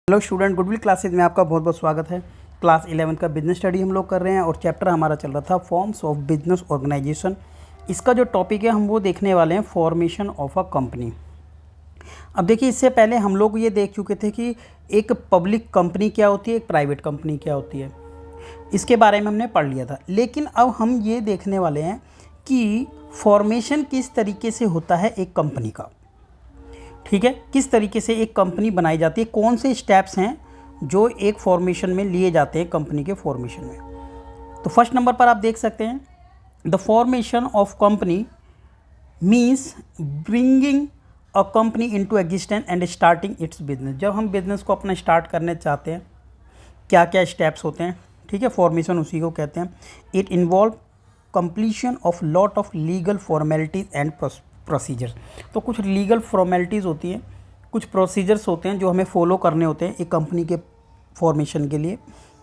Hello student, goodwill classes में आपका बहुत बहुत स्वागत है। क्लास 11 का बिजनेस स्टडी हम लोग कर रहे हैं और चैप्टर हमारा चल रहा था फॉर्म्स ऑफ बिजनेस ऑर्गेनाइजेशन। इसका जो टॉपिक है हम वो देखने वाले हैं फॉर्मेशन ऑफ अ कंपनी। अब देखिए, इससे पहले हम लोग ये देख चुके थे कि एक पब्लिक कंपनी क्या होती है, एक प्राइवेट कंपनी क्या होती है। इसके बारे में हमने पढ़ लिया था, लेकिन अब हम ये देखने वाले हैं कि फॉर्मेशन किस तरीके से होता है एक कंपनी का। ठीक है, किस तरीके से एक कंपनी बनाई जाती है, कौन से स्टेप्स हैं जो एक फॉर्मेशन में लिए जाते हैं कंपनी के फॉर्मेशन में। तो फर्स्ट नंबर पर आप देख सकते हैं, the formation of company means bringing a company into existence and starting it's business. जब हम बिजनेस को अपना स्टार्ट करने चाहते हैं, क्या क्या स्टेप्स होते हैं, ठीक है, फॉर्मेशन उसी को कहते हैं। It involve completion of lot of legal formalities and procedures. तो कुछ लीगल फॉर्मेलिटीज़ होती हैं, कुछ प्रोसीजर्स होते हैं जो हमें फॉलो करने होते हैं एक कंपनी के फॉर्मेशन के लिए।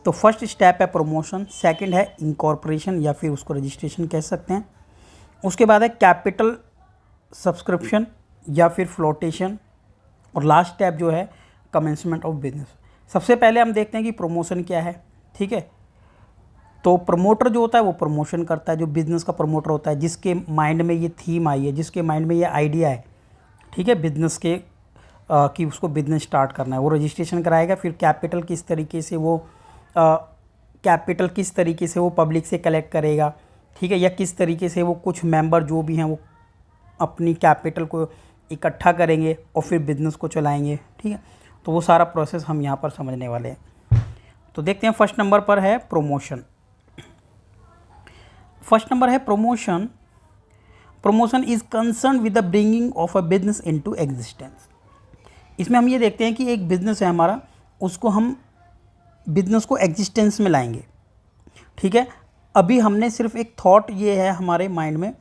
तो फर्स्ट स्टेप है प्रमोशन, सेकंड है इनकॉर्पोरेशन या फिर उसको रजिस्ट्रेशन कह सकते हैं। उसके बाद है कैपिटल सब्सक्रिप्शन या फिर फ्लोटेशन, और लास्ट स्टेप जो है कमेंसमेंट ऑफ बिजनेस। सबसे पहले हम देखते हैं कि प्रमोशन क्या है। ठीक है, तो प्रमोटर जो होता है वो प्रमोशन करता है, जो बिज़नेस का प्रमोटर होता है, जिसके माइंड में ये थीम आई है, जिसके माइंड में ये आइडिया है, ठीक है, बिज़नेस के कि उसको बिज़नेस स्टार्ट करना है, वो रजिस्ट्रेशन कराएगा। फिर कैपिटल किस तरीके से वो पब्लिक से कलेक्ट करेगा, ठीक है, या किस तरीके से वो कुछ मेंबर जो भी हैं वो अपनी कैपिटल को इकट्ठा करेंगे और फिर बिज़नेस को चलाएंगे। ठीक है, तो वो सारा प्रोसेस हम यहाँ पर समझने वाले हैं। तो देखते हैं, फर्स्ट नंबर पर है प्रमोशन। फर्स्ट नंबर है promotion. Promotion is concern with the bringing of a business into existence. इसमें हम ये देखते हैं कि एक बिजनेस है हमारा, उसको हम बिजनेस को एग्जिस्टेंस में लाएंगे। ठीक है, अभी हमने सिर्फ एक थॉट ये है हमारे माइंड में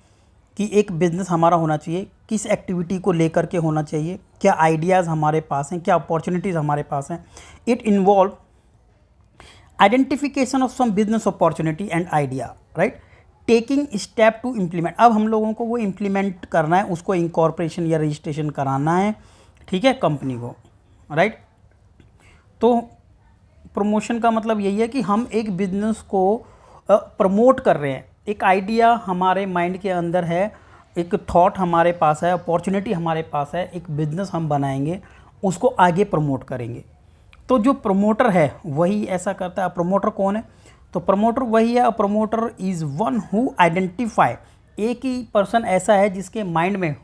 कि एक बिजनेस हमारा होना चाहिए, किस एक्टिविटी को लेकर के होना चाहिए, क्या आइडियाज़ हमारे पास हैं, क्या अपॉर्चुनिटीज़ हमारे पास हैं। It involve identification of some business opportunity and idea, right, taking step to implement. अब हम लोगों को वो इम्प्लीमेंट करना है, उसको इंकॉर्पोरेशन या रजिस्ट्रेशन कराना है, ठीक है, कंपनी को, राइट। तो प्रमोशन का मतलब यही है कि हम एक बिजनेस को प्रमोट कर रहे हैं। एक आइडिया हमारे माइंड के अंदर है, एक थॉट हमारे पास है, अपॉर्चुनिटी हमारे पास है, एक बिजनेस हम बनाएंगे, उसको आगे प्रमोट करेंगे। तो जो प्रमोटर है वही ऐसा करता है। प्रमोटर कौन है? तो प्रमोटर वही है, promoter is one who identify. एक ही पर्सन ऐसा है जिसके माइंड में,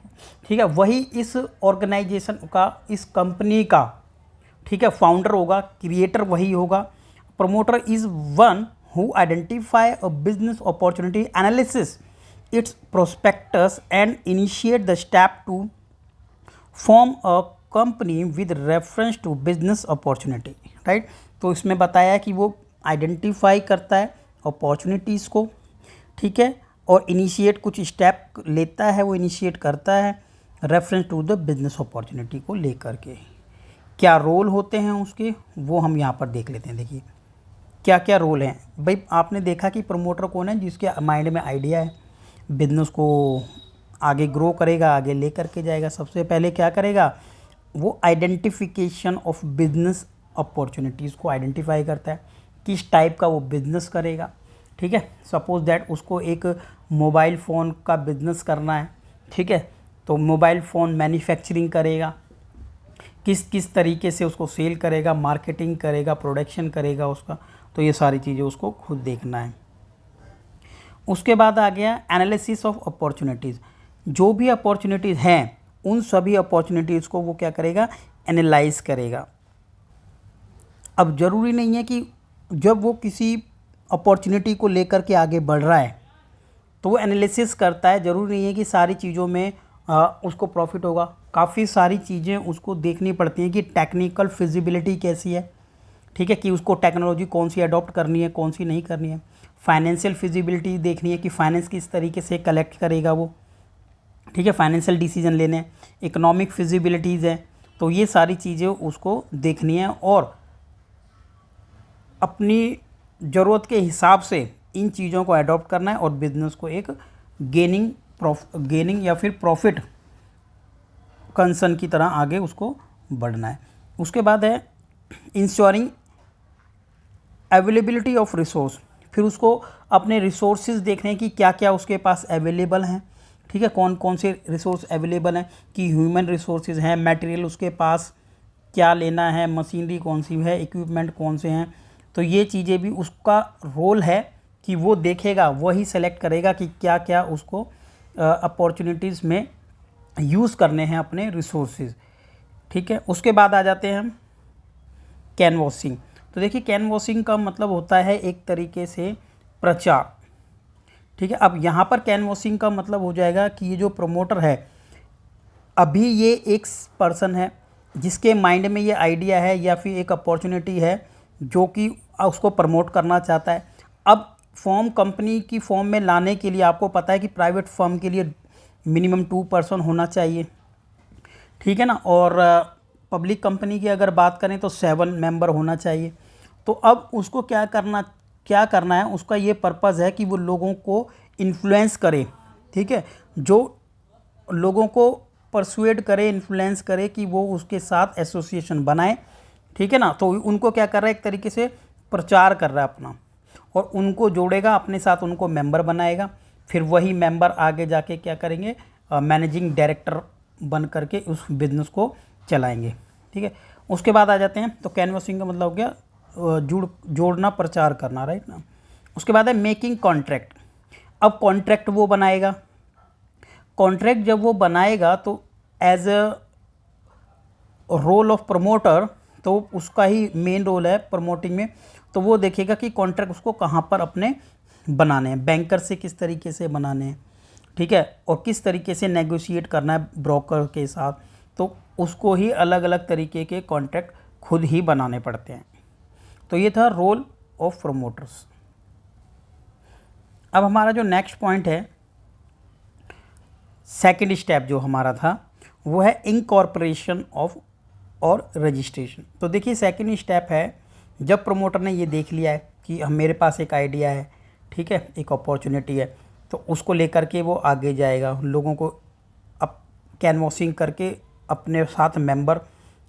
ठीक है, वही इस ऑर्गेनाइजेशन का, इस कंपनी का, ठीक है, फाउंडर होगा, क्रिएटर वही होगा। Promoter is one who identify a business opportunity, analysis its prospectus and initiate the step to form a company with reference to business opportunity, right. तो इसमें बताया कि वो आइडेंटिफाई करता है अपॉर्चुनिटीज़ को, ठीक है, और इनिशिएट कुछ स्टेप लेता है, वो इनिशिएट करता है reference to the business opportunity को लेकर के। क्या रोल होते हैं उसके, वो हम यहाँ पर देख लेते हैं। देखिए क्या क्या रोल हैं भाई। आपने देखा कि प्रमोटर कौन है? जिसके माइंड में आइडिया है, बिजनेस को आगे ग्रो करेगा, आगे ले करके जाएगा। सबसे पहले क्या करेगा? वो आइडेंटिफिकेशन ऑफ बिजनेस अपॉर्चुनिटीज़ को आइडेंटिफाई करता है, किस टाइप का वो बिज़नेस करेगा। ठीक है, सपोज दैट उसको एक मोबाइल फ़ोन का बिज़नेस करना है, ठीक है, तो मोबाइल फ़ोन मैन्युफैक्चरिंग करेगा, किस किस तरीके से उसको सेल करेगा, मार्केटिंग करेगा, प्रोडक्शन करेगा उसका। तो ये सारी चीज़ें उसको खुद देखना है। उसके बाद आ गया एनालिसिस ऑफ अपॉर्चुनिटीज़। जो भी अपॉर्चुनिटीज़ हैं उन सभी अपॉर्चुनिटीज़ को वो क्या करेगा? एनालाइज करेगा। अब ज़रूरी नहीं है कि जब वो किसी अपॉर्चुनिटी को लेकर के आगे बढ़ रहा है तो वो एनालिसिस करता है। ज़रूरी नहीं है कि सारी चीज़ों में उसको प्रॉफिट होगा। काफ़ी सारी चीज़ें उसको देखनी पड़ती हैं कि टेक्निकल फिजिबिलिटी कैसी है, ठीक है, कि उसको टेक्नोलॉजी कौन सी अडॉप्ट करनी है, कौन सी नहीं करनी है। फाइनेंशियल फिजिबिलिटी देखनी है कि फाइनेंस किस तरीके से कलेक्ट करेगा वो, ठीक है, फाइनेंशियल डिसीजन लेने। इकोनॉमिक फिजिबिलिटीज़ है, तो ये सारी चीज़ें उसको देखनी है और अपनी ज़रूरत के हिसाब से इन चीज़ों को अडॉप्ट करना है और बिज़नेस को एक गेनिंग या फिर प्रॉफिट कंसर्न की तरह आगे उसको बढ़ना है। उसके बाद है इंश्योरिंग अवेलेबिलिटी ऑफ रिसोर्स, फिर उसको अपने रिसोर्सेज देखने कि क्या क्या उसके पास अवेलेबल हैं, ठीक है, कौन कौन से रिसोर्स अवेलेबल हैं, कि ह्यूमन रिसोर्सेज हैं, मटेरियल उसके पास क्या लेना है, मशीनरी कौन सी है, इक्विपमेंट कौन से हैं। तो ये चीज़ें भी उसका रोल है कि वो देखेगा, वही सेलेक्ट करेगा कि क्या क्या उसको अपॉर्चुनिटीज़ में यूज़ करने हैं अपने रिसोर्सेज, ठीक है। उसके बाद आ जाते हैं हम कैनवॉसिंग। तो देखिए कैनवॉसिंग का मतलब होता है एक तरीके से प्रचार, ठीक है। अब यहाँ पर कैनवॉसिंग का मतलब हो जाएगा कि ये जो प्रमोटर है, अभी ये एक पर्सन है जिसके माइंड में ये आइडिया है या फिर एक अपॉर्चुनिटी है जो कि उसको प्रमोट करना चाहता है। अब फॉर्म कंपनी की फॉर्म में लाने के लिए आपको पता है कि प्राइवेट फर्म के लिए मिनिमम 2 पर्सन होना चाहिए, ठीक है ना, और पब्लिक कंपनी की अगर बात करें तो 7 मेंबर होना चाहिए। तो अब उसको क्या करना है, उसका ये पर्पज़ है कि वो लोगों को इन्फ्लुएंस करे, ठीक है, जो लोगों को परसुएड करे, इन्फ्लुएंस करे कि वो उसके साथ एसोसिएशन बनाए, ठीक है ना। तो उनको क्या कर रहा है, एक तरीके से प्रचार कर रहा है अपना, और उनको जोड़ेगा अपने साथ, उनको मेंबर बनाएगा, फिर वही मेंबर आगे जाके क्या करेंगे, मैनेजिंग डायरेक्टर बन करके उस बिज़नेस को चलाएंगे, ठीक है। उसके बाद आ जाते हैं, तो कैनवसिंग का मतलब हो गया जोड़ना, प्रचार करना, राइट ना। उसके बाद है मेकिंग कॉन्ट्रैक्ट। अब कॉन्ट्रैक्ट वो बनाएगा, कॉन्ट्रैक्ट जब वो बनाएगा तो as a role of promoter, तो उसका ही मेन रोल है प्रमोटिंग में। तो वो देखेगा कि कॉन्ट्रैक्ट उसको कहाँ पर अपने बनाने हैं, बैंकर से किस तरीके से बनाने हैं, ठीक है, और किस तरीके से नेगोशिएट करना है ब्रोकर के साथ। तो उसको ही अलग अलग तरीके के कॉन्ट्रैक्ट खुद ही बनाने पड़ते हैं। तो ये था रोल ऑफ प्रमोटर्स। अब हमारा जो नेक्स्ट पॉइंट है, सेकंड स्टेप जो हमारा था, वो है इनकॉर्पोरेशन ऑफ और रजिस्ट्रेशन। तो देखिए सेकंड स्टेप है, जब प्रमोटर ने ये देख लिया है कि हम मेरे पास एक आइडिया है, ठीक है, एक अपॉर्चुनिटी है, तो उसको लेकर के वो आगे जाएगा, लोगों को अब कैनवॉसिंग करके अपने साथ मेंबर,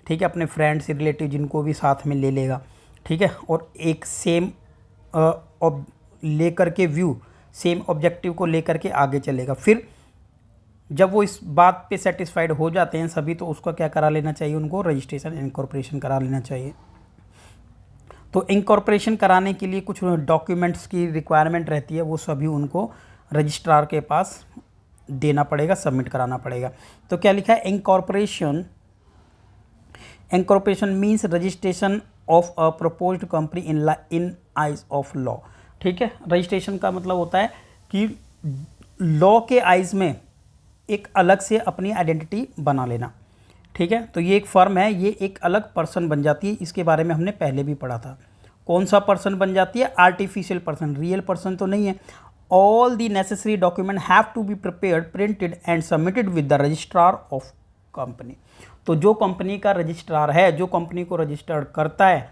ठीक है, अपने फ्रेंड्स रिलेटिव जिनको भी साथ में ले लेगा, ठीक है, और एक सेम लेकर के व्यू, सेम ऑब्जेक्टिव को लेकर के आगे चलेगा। फिर जब वो इस बात पे सेटिस्फाइड हो जाते हैं सभी, तो उसका क्या करा लेना चाहिए, उनको रजिस्ट्रेशन इनकॉर्पोरेशन करा लेना चाहिए। तो इनकॉर्पोरेशन कराने के लिए कुछ डॉक्यूमेंट्स की रिक्वायरमेंट रहती है, वो सभी उनको रजिस्ट्रार के पास देना पड़ेगा, सबमिट कराना पड़ेगा। तो क्या लिखा है, incorporation means registration of a proposed company in eyes of law, ठीक है। रजिस्ट्रेशन का मतलब होता है कि लॉ के आइज में एक अलग से अपनी आइडेंटिटी बना लेना, ठीक है। तो ये एक फर्म है, ये एक अलग पर्सन बन जाती है, इसके बारे में हमने पहले भी पढ़ा था। कौन सा पर्सन बन जाती है, आर्टिफिशियल पर्सन, रियल पर्सन तो नहीं है। All the necessary document have to be prepared, printed and submitted with the registrar of company. तो जो कंपनी का रजिस्ट्रार है, जो कंपनी को रजिस्टर्ड करता है,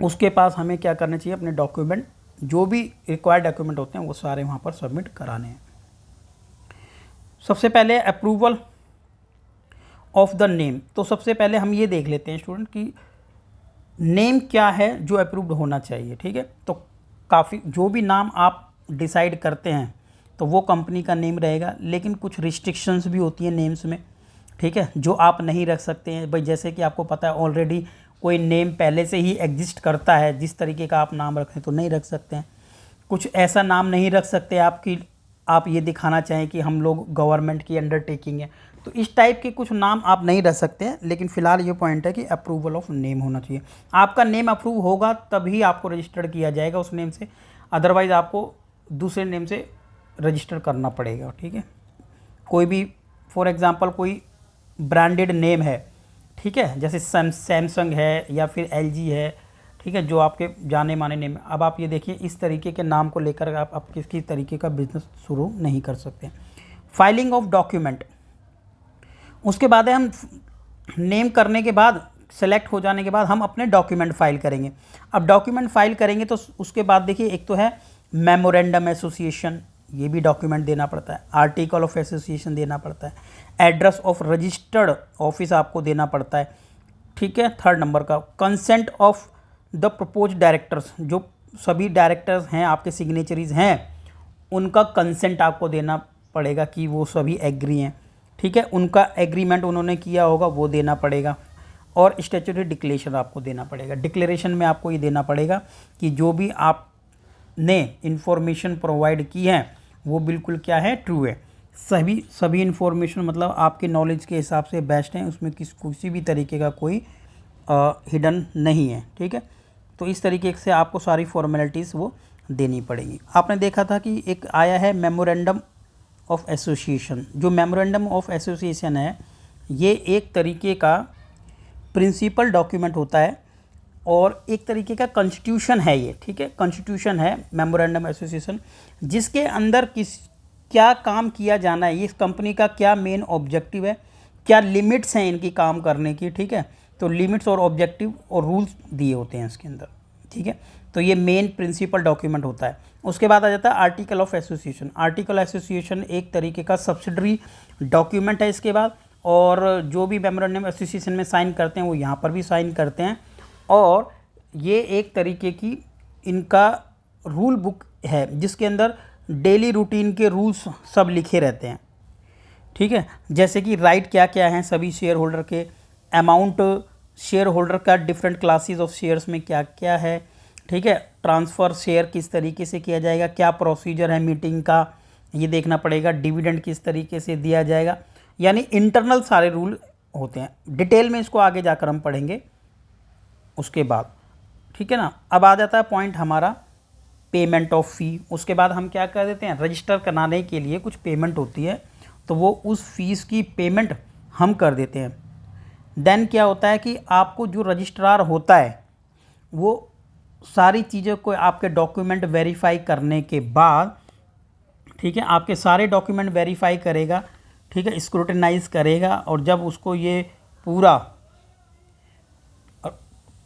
उसके पास हमें क्या करना चाहिए, अपने डॉक्यूमेंट, जो भी रिक्वायर्ड डॉक्यूमेंट होते हैं वो सारे वहाँ पर सबमिट कराने हैं। सबसे पहले अप्रूवल ऑफ द नेम। तो सबसे पहले हम ये देख लेते हैं स्टूडेंट कि नेम क्या है जो अप्रूव्ड होना चाहिए, ठीक है। तो काफ़ी जो भी नाम आप डिसाइड करते हैं तो वो कंपनी का नेम रहेगा, लेकिन कुछ रिस्ट्रिक्शंस भी होती हैं नेम्स में, ठीक है, जो आप नहीं रख सकते हैं भाई। जैसे कि आपको पता है ऑलरेडी कोई नेम पहले से ही एग्जिस्ट करता है, जिस तरीके का आप नाम रखें तो नहीं रख सकते हैं। कुछ ऐसा नाम नहीं रख सकते आपकी, आप ये दिखाना चाहें कि हम लोग गवर्नमेंट की अंडरटेकिंग है, तो इस टाइप के कुछ नाम आप नहीं रख सकते हैं। लेकिन फ़िलहाल ये पॉइंट है कि अप्रूवल ऑफ नेम होना चाहिए। आपका नेम अप्रूव होगा तभी आपको रजिस्टर्ड किया जाएगा उस नेम से, अदरवाइज़ आपको दूसरे नेम से रजिस्टर करना पड़ेगा, ठीक है। कोई भी फॉर एग्ज़ाम्पल कोई ब्रांडेड नेम है, ठीक है, जैसे सैमसंग है या फिर एलजी है, ठीक है, जो आपके जाने माने नेम। अब आप ये देखिए इस तरीके के नाम को लेकर आप किसी तरीके का बिजनेस शुरू नहीं कर सकते। फाइलिंग ऑफ डॉक्यूमेंट, उसके बाद है हम नेम करने के बाद, सेलेक्ट हो जाने के बाद हम अपने डॉक्यूमेंट फाइल करेंगे। अब डॉक्यूमेंट फाइल करेंगे तो उसके बाद देखिए एक तो है मेमोरेंडम एसोसिएशन, ये भी डॉक्यूमेंट देना पड़ता है, आर्टिकल ऑफ एसोसिएशन देना पड़ता है, एड्रेस ऑफ रजिस्टर्ड ऑफिस आपको देना पड़ता है, ठीक है। थर्ड नंबर का consent of the propose directors, जो सभी डायरेक्टर्स हैं आपके सिग्नेचरीज हैं, उनका कंसेंट आपको देना पड़ेगा कि वो सभी एग्री हैं, ठीक है। उनका एग्रीमेंट उन्होंने किया होगा वो देना पड़ेगा। और स्टैट्यूटरी डिक्लेरेशन आपको देना पड़ेगा। डिक्लेरेशन में आपको ये देना पड़ेगा कि जो भी आपने इंफॉर्मेशन प्रोवाइड की है वो बिल्कुल क्या है, ट्रू है। सभी इंफॉर्मेशन मतलब आपके नॉलेज के हिसाब से बेस्ट हैं, उसमें किसी भी तरीके का कोई हिडन नहीं है, ठीक है। तो इस तरीके से आपको सारी फॉर्मेलिटीज़ वो देनी पड़ेगी। आपने देखा था कि एक आया है मेमोरेंडम ऑफ एसोसिएशन। जो मेमोरेंडम ऑफ एसोसिएशन है ये एक तरीके का प्रिंसिपल डॉक्यूमेंट होता है और एक तरीके का कॉन्स्टिट्यूशन है ये, ठीक है। कॉन्स्टिट्यूशन है मेमोरेंडम एसोसिएशन, जिसके अंदर क्या काम किया जाना है, इस कंपनी का क्या मेन ऑब्जेक्टिव है, क्या लिमिट्स हैं इनकी काम करने की, ठीक है। तो लिमिट्स और ऑब्जेक्टिव और रूल्स दिए होते हैं इसके अंदर, ठीक है। तो ये मेन प्रिंसिपल डॉक्यूमेंट होता है। उसके बाद आ जाता है article of association. Article association एक तरीके का सब्सिडरी डॉक्यूमेंट है इसके बाद, और जो भी मेमोरेंडम एसोसिएशन में साइन करते हैं वो यहाँ पर भी साइन करते हैं। और ये एक तरीके की इनका रूल बुक है जिसके अंदर डेली रूटीन के रूल्स सब लिखे रहते हैं, ठीक है। जैसे कि राइट क्या क्या हैं सभी शेयर होल्डर के, अमाउंट शेयर होल्डर का डिफरेंट क्लासेस ऑफ शेयर्स में क्या क्या है, ठीक है। ट्रांसफ़र शेयर किस तरीके से किया जाएगा, क्या प्रोसीजर है मीटिंग का, ये देखना पड़ेगा। डिविडेंड किस तरीके से दिया जाएगा, यानी इंटरनल सारे रूल होते हैं। डिटेल में इसको आगे जाकर हम पढ़ेंगे उसके बाद, ठीक है ना। अब आ जाता है पॉइंट हमारा पेमेंट ऑफ फ़ी। उसके बाद हम क्या कर देते हैं, रजिस्टर कराने के लिए कुछ पेमेंट होती है तो वो उस फीस की पेमेंट हम कर देते हैं। देन क्या होता है कि आपको जो रजिस्ट्रार होता है वो सारी चीज़ों को आपके डॉक्यूमेंट वेरीफाई करने के बाद, ठीक है, आपके सारे डॉक्यूमेंट वेरीफाई करेगा, ठीक है, स्क्रूटिनाइज करेगा। और जब उसको ये पूरा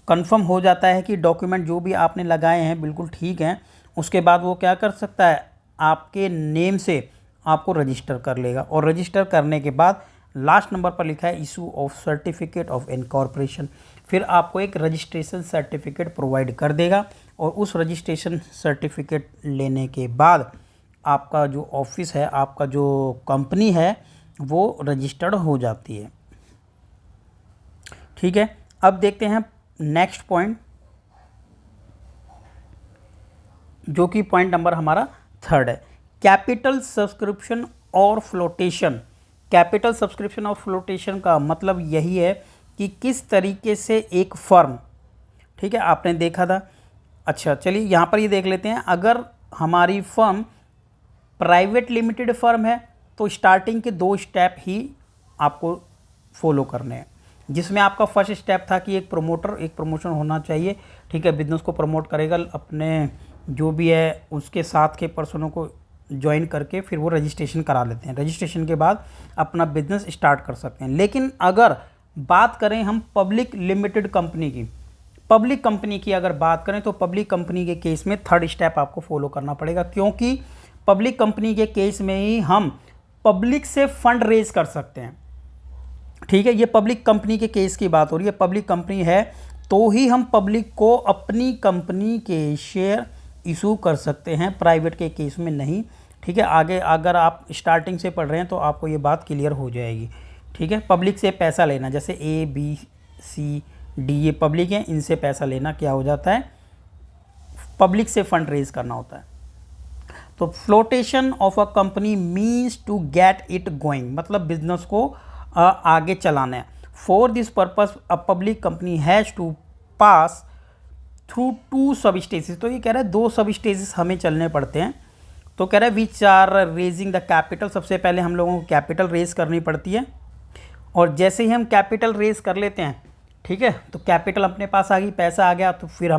कंफर्म हो जाता है कि डॉक्यूमेंट जो भी आपने लगाए हैं बिल्कुल ठीक हैं, उसके बाद वो क्या कर सकता है, आपके नेम से आपको रजिस्टर कर लेगा। और रजिस्टर करने के बाद लास्ट नंबर पर लिखा है issue of certificate of incorporation. फिर आपको एक रजिस्ट्रेशन सर्टिफिकेट प्रोवाइड कर देगा और उस रजिस्ट्रेशन सर्टिफिकेट लेने के बाद आपका जो ऑफिस है, आपका जो कंपनी है वो रजिस्टर्ड हो जाती है, ठीक है। अब देखते हैं नेक्स्ट पॉइंट, जो कि पॉइंट नंबर हमारा थर्ड है, कैपिटल सब्सक्रिप्शन और फ्लोटेशन। कैपिटल सब्सक्रिप्शन और फ्लोटेशन का मतलब यही है कि किस तरीके से एक फर्म, ठीक है, आपने देखा था। अच्छा चलिए यहाँ पर ये देख लेते हैं। अगर हमारी फर्म प्राइवेट लिमिटेड फर्म है तो स्टार्टिंग के 2 स्टेप ही आपको फॉलो करने हैं, जिसमें आपका फर्स्ट स्टेप था कि एक प्रमोशन होना चाहिए, ठीक है। बिजनेस को प्रमोट करेगा, अपने जो भी है उसके साथ के पर्सनों को ज्वाइन करके फिर वो रजिस्ट्रेशन करा लेते हैं। रजिस्ट्रेशन के बाद अपना बिजनेस स्टार्ट कर सकते हैं। लेकिन अगर बात करें हम पब्लिक लिमिटेड कंपनी की, पब्लिक कंपनी की अगर बात करें तो पब्लिक कंपनी के केस में थर्ड स्टेप आपको फॉलो करना पड़ेगा, क्योंकि पब्लिक कंपनी के केस में ही हम पब्लिक से फंड रेज कर सकते हैं, ठीक है। ये पब्लिक कंपनी के केस की बात हो रही है। पब्लिक कंपनी है तो ही हम पब्लिक को अपनी कंपनी के शेयर इशू कर सकते हैं, प्राइवेट के केस में नहीं, ठीक है। आगे अगर आप स्टार्टिंग से पढ़ रहे हैं तो आपको ये बात क्लियर हो जाएगी, ठीक है। पब्लिक से पैसा लेना, जैसे A B C D ये पब्लिक है, इनसे पैसा लेना क्या हो जाता है, पब्लिक से फंड रेज करना होता है। तो flotation of a company means to get it going, मतलब बिजनेस को आगे चलाना है। For this purpose a public company has to pass through 2 sub stages. तो ये कह रहा है 2 सब स्टेजेस हमें चलने पड़ते हैं। तो कह रहा है which are raising the capital. सबसे पहले हम लोगों को कैपिटल रेज करनी पड़ती है, और जैसे ही हम कैपिटल रेज कर लेते हैं, ठीक है, तो कैपिटल अपने पास आ गई, पैसा आ गया, तो फिर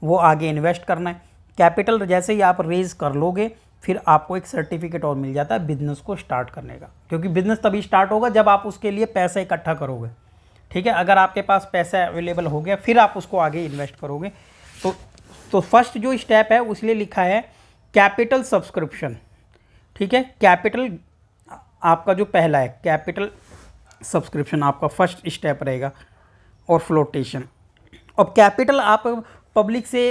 वो आगे इन्वेस्ट करना है। कैपिटल जैसे ही आप रेज कर लोगे फिर आपको एक सर्टिफिकेट और मिल जाता है बिजनेस को स्टार्ट करने का, क्योंकि बिजनेस तभी स्टार्ट होगा जब आप उसके लिए पैसा इकट्ठा करोगे, ठीक है। अगर आपके पास पैसा अवेलेबल हो गया फिर आप उसको आगे इन्वेस्ट करोगे। तो फर्स्ट जो स्टेप है उसलिए लिखा है कैपिटल सब्सक्रिप्शन, ठीक है। कैपिटल आपका जो पहला है कैपिटल सब्सक्रिप्शन आपका फर्स्ट स्टेप रहेगा। और फ्लोटेशन। अब कैपिटल आप पब्लिक से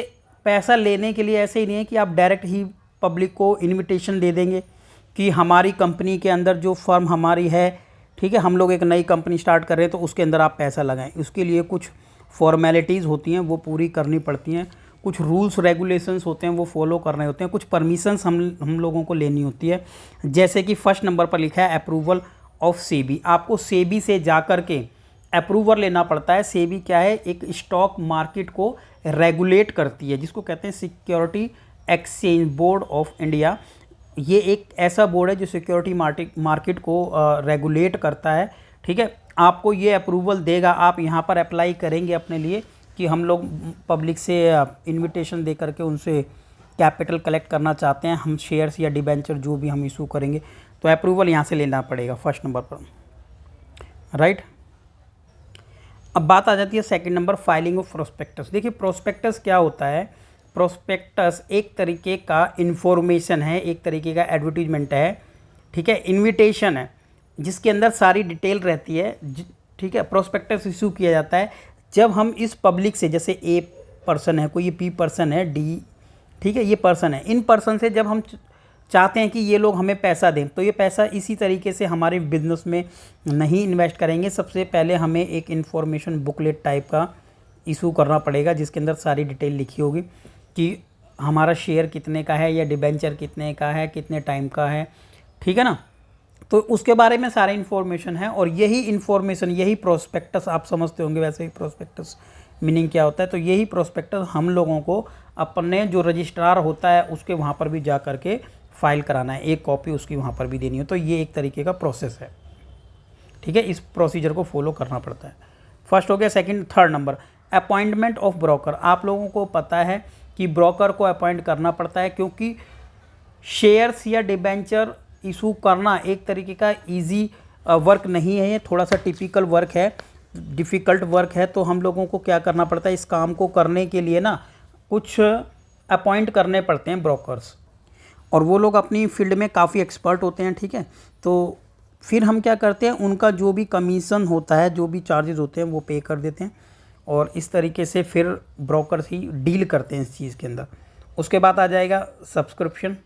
पैसा लेने के लिए ऐसे ही नहीं है कि आप डायरेक्ट ही पब्लिक को इनविटेशन दे देंगे कि हमारी कंपनी के अंदर जो फर्म हमारी है, ठीक है, हम लोग एक नई कंपनी स्टार्ट कर रहे हैं तो उसके अंदर आप पैसा लगाएं। उसके लिए कुछ फॉर्मेलिटीज़ होती हैं वो पूरी करनी पड़ती हैं, कुछ रूल्स रेगुलेशंस होते हैं वो फॉलो करने होते हैं, कुछ परमिशंस हम लोगों को लेनी होती है। जैसे कि फर्स्ट नंबर पर लिखा है अप्रूवल ऑफ सेबी। आपको सेबी से जा कर के अप्रूवल लेना पड़ता है। सेबी क्या है, एक स्टॉक मार्केट को रेगुलेट करती है, जिसको कहते हैं security exchange board of India. ये एक ऐसा बोर्ड है जो सिक्योरिटी मार्केट को रेगुलेट करता है, ठीक है। आपको ये अप्रूवल देगा, आप यहाँ पर अप्लाई करेंगे अपने लिए कि हम लोग पब्लिक से इनविटेशन दे करके उनसे कैपिटल कलेक्ट करना चाहते हैं, हम शेयर्स या डिबेंचर जो भी हम इशू करेंगे, तो अप्रूवल यहाँ से लेना पड़ेगा फर्स्ट नंबर पर, राइट। अब बात आ जाती है second number, filing of prospectus. देखिए प्रोस्पेक्टस क्या होता है, प्रोस्पेक्टस एक तरीके का इन्फॉर्मेशन है, एक तरीके का एडवर्टीजमेंट है, ठीक है, इनविटेशन है जिसके अंदर सारी डिटेल रहती है, ठीक है। प्रोस्पेक्टस इशू किया जाता है जब हम इस पब्लिक से, जैसे ए पर्सन है, कोई ये पी पर्सन है, डी, ठीक है, ये पर्सन है, इन पर्सन से जब हम चाहते हैं कि ये लोग हमें पैसा दें, तो ये पैसा इसी तरीके से हमारे बिजनेस में नहीं इन्वेस्ट करेंगे। सबसे पहले हमें एक इन्फॉर्मेशन बुकलेट टाइप का इशू करना पड़ेगा जिसके अंदर सारी डिटेल लिखी होगी कि हमारा शेयर कितने का है या डिबेंचर कितने का है, कितने टाइम का है, ठीक है ना। तो उसके बारे में सारी इन्फॉर्मेशन है और यही इन्फॉर्मेशन, यही प्रोस्पेक्टस, आप समझते होंगे वैसे ही प्रोस्पेक्टस मीनिंग क्या होता है। तो यही प्रोस्पेक्टस हम लोगों को अपने जो रजिस्ट्रार होता है उसके वहाँ पर भी जा कर के फाइल कराना है, एक कॉपी उसकी वहाँ पर भी देनी हो। तो ये एक तरीके का प्रोसेस है, ठीक है, इस प्रोसीजर को फॉलो करना पड़ता है। फर्स्ट हो गया। Second, third number, appointment of broker. आप लोगों को पता है कि ब्रोकर को अपॉइंट करना पड़ता है क्योंकि शेयर्स या डिबेंचर इशू करना एक तरीके का इजी वर्क नहीं है, ये थोड़ा सा टिपिकल वर्क है, डिफ़िकल्ट वर्क है। तो हम लोगों को क्या करना पड़ता है, इस काम को करने के लिए ना कुछ अपॉइंट करने पड़ते हैं ब्रोकर्स, और वो लोग अपनी फील्ड में काफ़ी एक्सपर्ट होते हैं, ठीक है। तो फिर हम क्या करते हैं, उनका जो भी कमीशन होता है, जो भी चार्जेस होते हैं वो पे कर देते हैं और इस तरीके से फिर ब्रोकर्स ही डील करते हैं इस चीज़ के अंदर। उसके बाद आ जाएगा सब्सक्रिप्शन।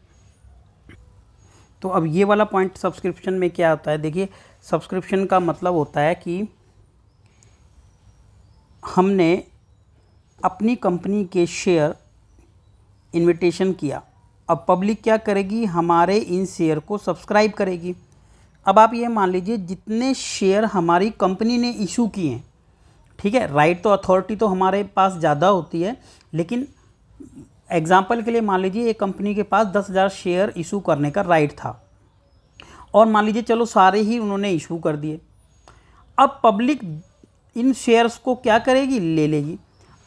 तो अब ये वाला पॉइंट सब्सक्रिप्शन में क्या होता है, देखिए सब्सक्रिप्शन का मतलब होता है कि हमने अपनी कंपनी के शेयर इनविटेशन किया, अब पब्लिक क्या करेगी, हमारे इन शेयर को सब्सक्राइब करेगी। अब आप ये मान लीजिए जितने शेयर हमारी कंपनी ने इशू किए हैं, ठीक है, राइट तो अथॉरिटी तो हमारे पास ज़्यादा होती है, लेकिन एग्जाम्पल के लिए मान लीजिए एक कंपनी के पास 10,000 शेयर इशू करने का राइट था और मान लीजिए चलो सारे ही उन्होंने इशू कर दिए। अब पब्लिक इन शेयर्स को क्या करेगी, ले लेगी।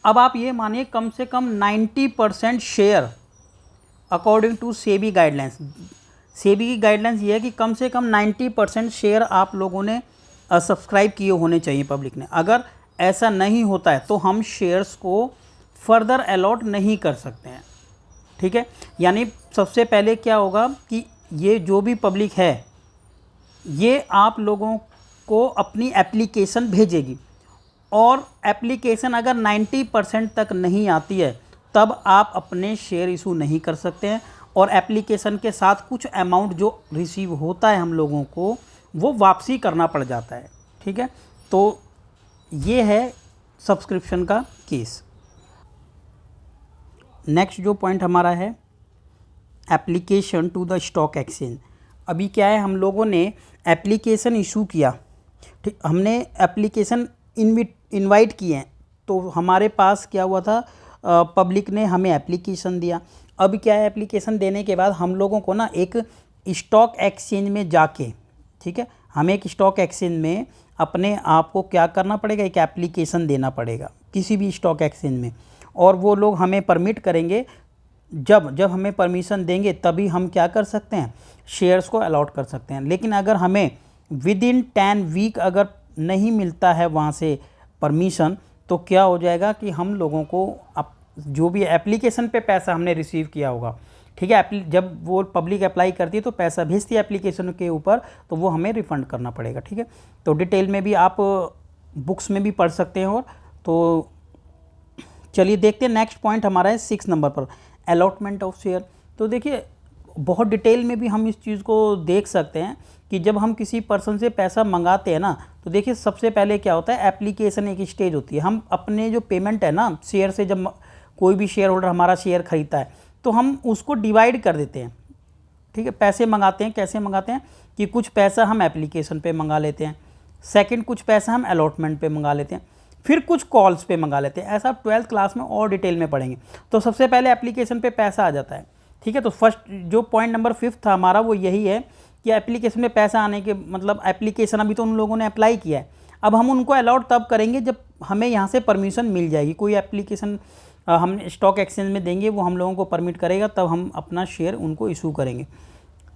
अब आप ये मानिए कम से कम 90% share according to SEBI guidelines, SEBI की गाइडलाइंस ये है कि कम से कम 90% शेयर आप लोगों ने सब्सक्राइब किए होने चाहिए पब्लिक ने। अगर ऐसा नहीं होता है तो हम शेयर्स को फर्दर अलॉट नहीं कर सकते हैं, ठीक है। यानी सबसे पहले क्या होगा कि ये जो भी पब्लिक है ये आप लोगों को अपनी एप्लीकेशन भेजेगी और एप्लीकेशन अगर 90% तक नहीं आती है तब आप अपने शेयर इशू नहीं कर सकते हैं और एप्लीकेशन के साथ कुछ अमाउंट जो रिसीव होता है हम लोगों को वो वापसी करना पड़ जाता है, ठीक है। तो ये है सब्सक्रिप्शन का केस। नेक्स्ट जो पॉइंट हमारा है application to the stock exchange. अभी क्या है, हम लोगों ने एप्लीकेशन इशू किया, ठीक, हमने एप्लीकेशन इनवाइट किए हैं, तो हमारे पास क्या हुआ था, पब्लिक ने हमें एप्लीकेशन दिया। अब क्या है, एप्लीकेशन देने के बाद हम लोगों को ना एक स्टॉक एक्सचेंज में जाके, ठीक है, हमें एक स्टॉक एक्सचेंज में अपने आप को क्या करना पड़ेगा, एक एप्लीकेशन देना पड़ेगा किसी भी स्टॉक एक्सचेंज में, और वो लोग हमें परमिट करेंगे। जब हमें परमिशन देंगे तभी हम क्या कर सकते हैं, शेयर्स को अलॉट कर सकते हैं। लेकिन अगर हमें विद इन 10 वीक अगर नहीं मिलता है वहाँ से परमिशन, तो क्या हो जाएगा कि हम लोगों को जो भी एप्लीकेशन पे पैसा हमने रिसीव किया होगा, ठीक है, जब वो पब्लिक अप्लाई करती है तो पैसा भेजती है एप्लीकेशन के ऊपर, तो वो हमें रिफ़ंड करना पड़ेगा, ठीक है। तो डिटेल में भी आप बुक्स में भी पढ़ सकते हैं। और तो चलिए देखते हैं, नेक्स्ट पॉइंट हमारा है 6 नंबर पर, अलॉटमेंट ऑफ शेयर। तो देखिए बहुत डिटेल में भी हम इस चीज़ को देख सकते हैं कि जब हम किसी पर्सन से पैसा मंगाते हैं ना, तो देखिए सबसे पहले क्या होता है, एप्लीकेशन एक स्टेज होती है। हम अपने जो पेमेंट है ना शेयर से, जब कोई भी शेयर होल्डर हमारा शेयर खरीदता है तो हम उसको डिवाइड कर देते हैं, ठीक है। पैसे मंगाते हैं, कैसे मंगाते हैं कि कुछ पैसा हम एप्लीकेशन पे मंगा लेते हैं, सेकंड कुछ पैसा हम अलॉटमेंट पे मंगा लेते हैं, फिर कुछ कॉल्स पे मंगा लेते हैं। ऐसा 12th क्लास में और डिटेल में पढ़ेंगे। तो सबसे पहले एप्लीकेशन पे पैसा आ जाता है, ठीक है। तो फर्स्ट जो पॉइंट नंबर 5 था हमारा वो यही है कि एप्लीकेशन में पैसा आने के मतलब एप्लीकेशन अभी तो उन लोगों ने अप्लाई किया है, अब हम उनको अलॉट तब करेंगे जब हमें यहाँ से परमिशन मिल जाएगी। कोई एप्लीकेशन हम स्टॉक एक्सचेंज में देंगे, वो हम लोगों को परमिट करेगा, तब हम अपना शेयर उनको इशू करेंगे।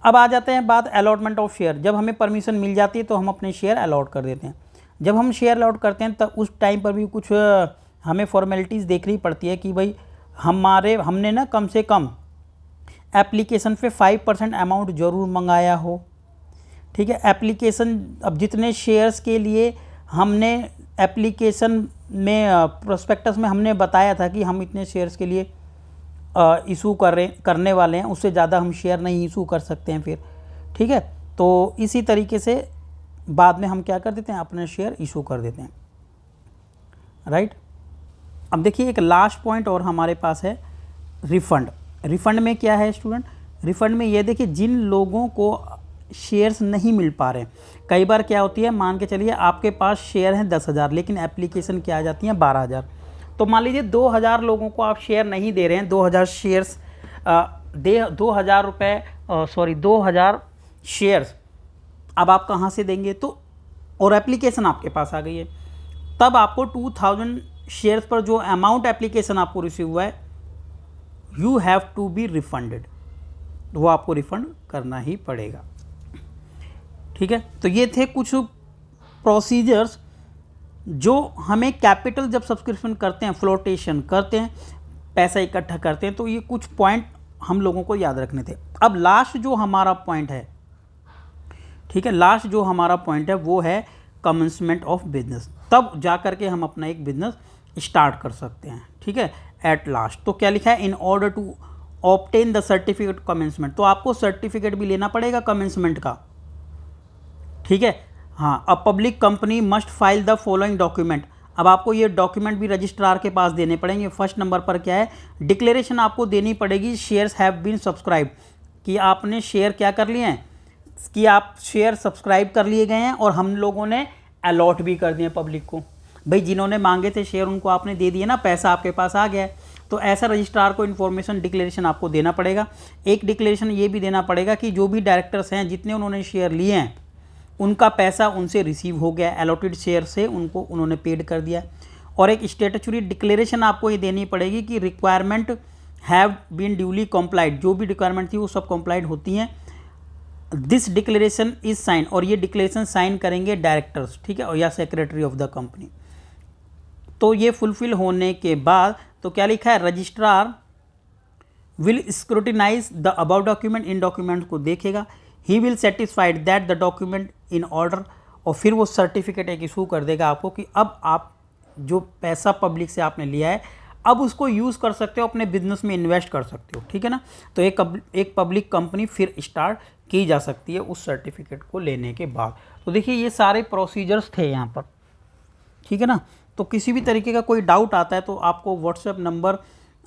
अब आ जाते हैं बात अलॉटमेंट ऑफ शेयर। जब हमें परमिशन मिल जाती है तो हम अपने शेयर अलॉट कर देते हैं। जब हम शेयर अलॉट करते हैं तब उस टाइम पर भी कुछ हमें फॉर्मेलिटीज़ देखनी पड़ती है कि भाई हमने ना कम से कम एप्लीकेशन पे 5% अमाउंट ज़रूर मंगाया हो, ठीक है। एप्लीकेशन अब जितने शेयर्स के लिए हमने एप्लीकेशन में प्रोस्पेक्टस में हमने बताया था कि हम इतने शेयर्स के लिए इशू करने वाले हैं, उससे ज़्यादा हम शेयर नहीं इशू कर सकते हैं फिर, ठीक है। तो इसी तरीके से बाद में हम क्या कर देते हैं, अपने शेयर इशू कर देते हैं, राइट। अब देखिए एक लास्ट पॉइंट और हमारे पास है रिफ़ंड। रिफ़ंड में क्या है स्टूडेंट, रिफ़ंड में ये देखिए जिन लोगों को शेयर्स नहीं मिल पा रहे हैं, कई बार क्या होती है, मान के चलिए आपके पास शेयर हैं 10,000 लेकिन एप्लीकेशन क्या आ जाती हैं 12,000। तो मान लीजिए 2,000 लोगों को आप शेयर नहीं दे रहे हैं, 2,000 शेयर्स 2,000 शेयर्स अब आप कहाँ से देंगे, तो और एप्लीकेशन आपके पास आ गई है, तब आपको 2,000 शेयर्स पर जो अमाउंट एप्लीकेशन आपको रिसीव हुआ है, you have to be refunded, वो आपको रिफंड करना ही पड़ेगा, ठीक है। तो ये थे कुछ प्रोसीजर्स जो हमें कैपिटल जब सब्सक्रिप्शन करते हैं, फ्लोटेशन करते हैं, पैसा इकट्ठा करते हैं, तो ये कुछ पॉइंट हम लोगों को याद रखने थे। अब लास्ट जो हमारा पॉइंट है, ठीक है, लास्ट जो हमारा पॉइंट है वो है कमेंसमेंट ऑफ बिजनेस। तब जा कर के हम अपना एक बिजनेस स्टार्ट कर सकते हैं, ठीक है। एट लास्ट तो क्या लिखा है, in order to obtain the certificate commencement, तो आपको सर्टिफिकेट भी लेना पड़ेगा कमेंसमेंट का, ठीक है। हाँ, अ public company must file the following document. अब आपको ये डॉक्यूमेंट भी रजिस्ट्रार के पास देने पड़ेंगे। फर्स्ट नंबर पर क्या है, डिक्लेरेशन आपको देनी पड़ेगी, शेयर्स हैव बीन सब्सक्राइब, कि आपने शेयर क्या कर लिए हैं, कि आप शेयर सब्सक्राइब कर लिए गए हैं और हम लोगों ने अलॉट भी कर दिए पब्लिक को। भाई जिन्होंने मांगे थे शेयर उनको आपने दे दिए ना, पैसा आपके पास आ गया है। तो ऐसा रजिस्ट्रार को इन्फॉर्मेशन डिक्लेरेशन आपको देना पड़ेगा। एक डिक्लेरेशन ये भी देना पड़ेगा कि जो भी डायरेक्टर्स हैं जितने उन्होंने शेयर लिए हैं उनका पैसा उनसे रिसीव हो गया, अलॉटेड शेयर से उनको उन्होंने पेड कर दिया। और एक स्टेटचुरी डिक्लेरेशन आपको ये देनी पड़ेगी कि रिक्वायरमेंट हैव बीन ड्यूली कॉम्प्लाइड, जो भी रिक्वायरमेंट थी वो सब कॉम्प्लाइड होती हैं। दिस डिक्लेरेशन इज साइन, और ये डिक्लेरेशन साइन करेंगे डायरेक्टर्स, ठीक है, और या सेक्रेटरी ऑफ द कंपनी। तो ये फुलफिल होने के बाद तो क्या लिखा है, registrar will scrutinise the about document, in document को देखेगा, he will satisfied that the document in order, और फिर वो सर्टिफिकेट एक इशू कर देगा आपको कि अब आप जो पैसा पब्लिक से आपने लिया है अब उसको यूज़ कर सकते हो, अपने बिजनेस में इन्वेस्ट कर सकते हो, ठीक है ना। तो एक पब्लिक कंपनी फिर स्टार्ट की जा सकती है उस सर्टिफिकेट को लेने के बाद। तो देखिए ये सारे प्रोसीजर्स थे यहाँ पर, ठीक है ना। तो किसी भी तरीके का कोई डाउट आता है तो आपको व्हाट्सएप नंबर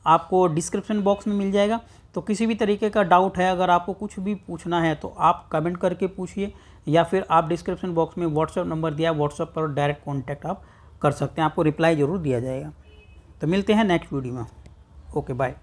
आपको डिस्क्रिप्शन बॉक्स में मिल जाएगा। तो किसी भी तरीके का डाउट है, अगर आपको कुछ भी पूछना है तो आप कमेंट करके पूछिए, या फिर आप डिस्क्रिप्शन बॉक्स में व्हाट्सएप नंबर दिया है, व्हाट्सएप पर डायरेक्ट कॉन्टैक्ट आप कर सकते हैं, आपको रिप्लाई ज़रूर दिया जाएगा। तो मिलते हैं नेक्स्ट वीडियो में, ओके बाय।